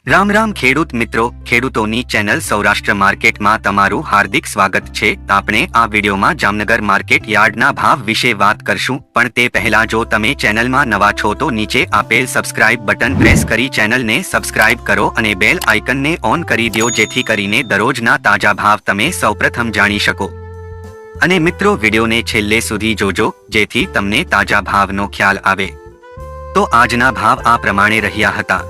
રામ રામ ખેડૂત મિત્રો, ખેડૂતોની ચેનલ સૌરાષ્ટ્ર માર્કેટમાં તમારું હાર્દિક સ્વાગત છે। આપણે આ વિડીયોમાં જામનગર માર્કેટ યાર્ડના ભાવ વિશે વાત કરશું, પણ તે પહેલા જો તમે ચેનલમાં નવા છો તો નીચે આપેલ સબસ્ક્રાઇબ બટન પ્રેસ કરી ચેનલને સબસ્ક્રાઇબ કરો અને બેલ આઇકનને ઓન કરી દો, જેથી કરીને દરરોજના તાજા ભાવ તમે સૌપ્રથમ જાણી શકો। અને મિત્રો, વિડીયોને છેલ્લે સુધી જોજો, જેથી તમને તાજા ભાવનો ખ્યાલ આવે। તો આજના ભાવ આ પ્રમાણે રહ્યા હતા।